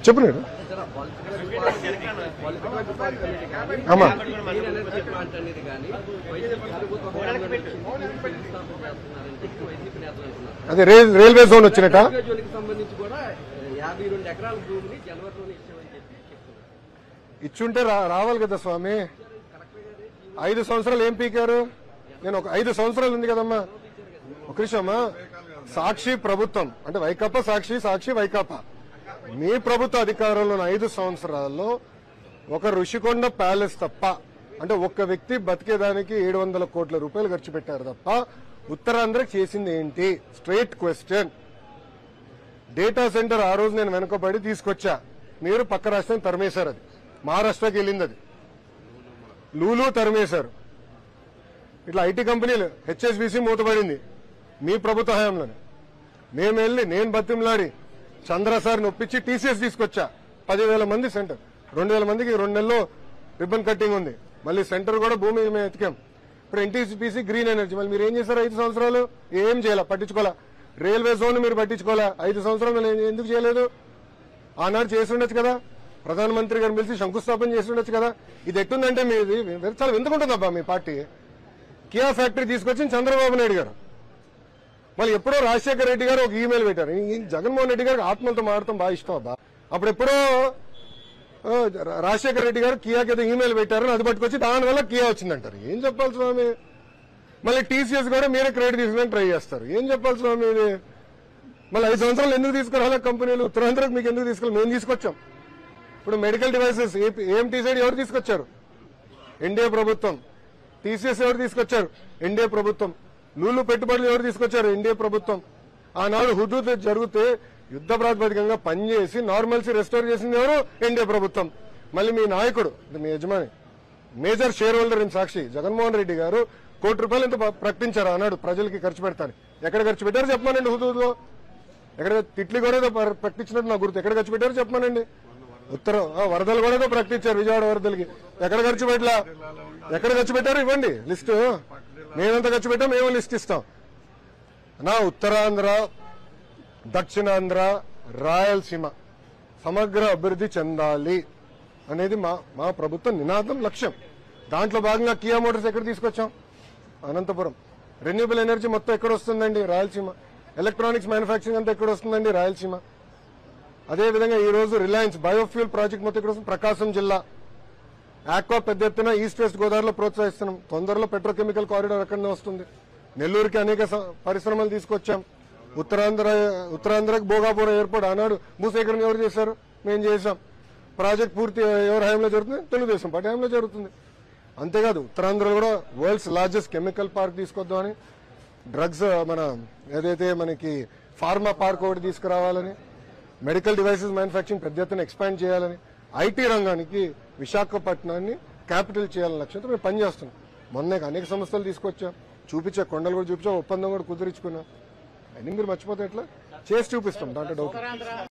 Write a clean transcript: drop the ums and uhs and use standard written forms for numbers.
చెప్పండి. అదే railway zone వచ్చినట్ట ఇచ్చుంటే రావాలి కదా స్వామి. 5 సంవత్సరాలు ఏం పీకారు? నేను ఒక 5 సంవత్సరాలు ఉంది కదమ్మా. ఒక నిమిషమ్మా. సాక్షి ప్రభుత్వం అంటే వైకాపా సాక్షి, సాక్షి వైకాపా. మీ ప్రభుత్వ అధికారంలో 5 సంవత్సరాల్లో ఒక ఋషికొండ ప్యాలెస్ తప్ప, అంటే ఒక్క వ్యక్తి బతికేదానికి 700 కోట్ల రూపాయలు ఖర్చు పెట్టారు తప్ప ఉత్తరాంధ్రకి చేసింది ఏంటి? Straight question. డేటా సెంటర్ ఆ రోజు నేను వెనుకబడి తీసుకొచ్చా, మీరు పక్క రాష్ట్రాన్ని తరిమేశారు. అది మహారాష్ట్రకి వెళ్ళింది. అది లూలు తరిమేశారు. ఇట్లా ఐటీ కంపెనీలు హెచ్ఎస్బీసీ మూతపడింది మీ ప్రభుత్వ హయాంలోనే. మేము వెళ్ళి నేను బతిమలాడి చంద్రసారిని ఒప్పించి టీసీఎస్ తీసుకొచ్చా. 10,000 మంది సెంటర్, 2,000 మందికి 2 నెలల్లో రిబ్బన్ కట్టింగ్ ఉంది. మళ్ళీ సెంటర్ కూడా భూమి మేము ఎతికాం. ఇప్పుడు ఎన్టీపీసీ గ్రీన్ ఎనర్జీ మళ్ళీ మీరు ఏం చేశారు? 5 సంవత్సరాలు ఏం చేయాల, పట్టించుకోవాలా. రైల్వే జోన్ మీరు పట్టించుకోవాలా. 5 సంవత్సరాలు ఎందుకు చేయలేదు? ఆనాడు చేసి ఉండొచ్చు కదా. ప్రధానమంత్రి గారిని పిలిచి శంకుస్థాపన చేసి ఉండొచ్చు కదా. ఇది ఎట్టుందంటే మీది చాలా ఎందుకుంటుందబ్బా మీ పార్టీ. కియా ఫ్యాక్టరీ తీసుకొచ్చింది చంద్రబాబు నాయుడు గారు. మళ్ళీ ఎప్పుడో రాజశేఖర రెడ్డి గారు ఒక ఈమెయిల్ పెట్టారు. జగన్మోహన్ రెడ్డి గారికి ఆత్మలతో మాడటం బాగా ఇష్టం అబ్బా. అప్పుడు ఎప్పుడో రాజశేఖర రెడ్డి గారు కియాకి ఏదో ఈమెయిల్ పెట్టారు, అది పట్టుకొచ్చి దానివల్ల కియా వచ్చిందంటారు. ఏం చెప్పాలి స్వామి? మళ్ళీ టీసీఎస్ కూడా మీరే క్రెడిట్ తీసుకుని ట్రై చేస్తారు. ఏం చెప్పాలి స్వామి ఇది? మళ్ళీ 5 సంవత్సరాలు ఎందుకు తీసుకురాలే కంపెనీలు? ఉత్తరాంధ్రకు మీకు ఎందుకు తీసుకెళ్ళి? మేము తీసుకొచ్చాం. ఇప్పుడు మెడికల్ డివైసెస్ ఏఎంటీ సైడ్ ఎవరు తీసుకొచ్చారు? ఎన్డీఏ ప్రభుత్వం. టీసీఎస్ ఎవరు తీసుకొచ్చారు? ఎన్డీఏ ప్రభుత్వం. లూలు పెట్టుబడులు ఎవరు తీసుకొచ్చారు? ఎన్డీఏ ప్రభుత్వం. ఆనాడు హుదూద్ జరిగితే యుద్ధ ప్రాతిపదికంగా పనిచేసి నార్మల్సీ రెస్టోర్ చేసింది ఎవరు? ఎన్డీఏ ప్రభుత్వం. మళ్ళీ మీ నాయకుడు, మీ యజమాని, మేజర్ షేర్ హోల్డర్ ఇన్ సాక్షి జగన్మోహన్ రెడ్డి గారు ₹1 కోటి ఎంత ప్రకటించారు ఆనాడు ప్రజలకి ఖర్చు పెడతారు. ఎక్కడ ఖర్చు పెట్టారు చెప్పమానండి? హుదూద్ లో ఎక్కడ? తిట్లి కూడా ఏదో ప్రకటించినట్టు నాకు గుర్తు. ఎక్కడ ఖర్చు పెట్టారు చెప్పమానండి? వరదలు కూడా ఏదో ప్రకటించారు, విజయవాడ వరదలకి. ఎక్కడ ఖర్చు పెట్టలా? ఎక్కడ ఖర్చు పెట్టారు ఇవ్వండి లిస్టు. మేమెంత ఖర్చు పెట్టాం మేము లిస్ట్ ఇస్తాం. నా ఉత్తరాంధ్ర, దక్షిణాంధ్ర, రాయలసీమ సమగ్ర అభివృద్ధి చెందాలి అనేది మా ప్రభుత్వ నినాదం, లక్ష్యం. దాంట్లో భాగంగా కియా మోటార్స్ ఎక్కడ తీసుకొచ్చాం? అనంతపురం. రెన్యూబుల్ ఎనర్జీ మొత్తం ఎక్కడ వస్తుందండి? రాయలసీమ. ఎలక్ట్రానిక్స్ మ్యానుఫ్యాక్చరింగ్ అంతా ఎక్కడ వస్తుందండి? రాయలసీమ. అదేవిధంగా ఈ రోజు రిలయన్స్ బయోఫ్యూల్ ప్రాజెక్ట్ మొత్తం ఎక్కడ వస్తుంది? ప్రకాశం జిల్లా. ఆక్వా పెద్ద ఎత్తున ఈస్ట్ వెస్ట్ గోదావరిలో ప్రోత్సహిస్తున్నాం. తొందరలో పెట్రోకెమికల్ కారిడార్ అక్కడనే వస్తుంది. నెల్లూరుకి అనేక పరిశ్రమలు తీసుకొచ్చాం. ఉత్తరాంధ్రకి భోగాపురం ఎయిర్పోర్ట్ ఆనాడు భూసేకరణ ఎవరు చేశారు? మేము చేశాం. ప్రాజెక్ట్ పూర్తి ఎవరి హయాంలో జరుగుతుంది? తెలుగుదేశం పార్టీ హయాంలో జరుగుతుంది. అంతేకాదు ఉత్తరాంధ్రలో కూడా వరల్డ్స్ లార్జెస్ట్ కెమికల్ పార్క్ తీసుకొద్దామని, డ్రగ్స్ మన ఏదైతే మనకి ఫార్మా పార్క్ ఒకటి తీసుకురావాలని, మెడికల్ డివైసెస్ మ్యానుఫ్యాక్చరింగ్ పెద్ద ఎత్తున ఎక్స్పాండ్ చేయాలని, ఐటీ రంగానికి విశాఖపట్నాన్ని క్యాపిటల్ చేయాలని లక్ష్యంతో మేము పనిచేస్తున్నాం. మొన్నే అనేక సంస్థలు తీసుకొచ్చాం, చూపించా, కొండలు కూడా చూపించాం, ఒప్పందం కూడా కుదిరించుకున్నాం. అన్ని మీరు మర్చిపోతే ఎట్లా? చేసి చూపిస్తాం, దాంట్లో డౌట్.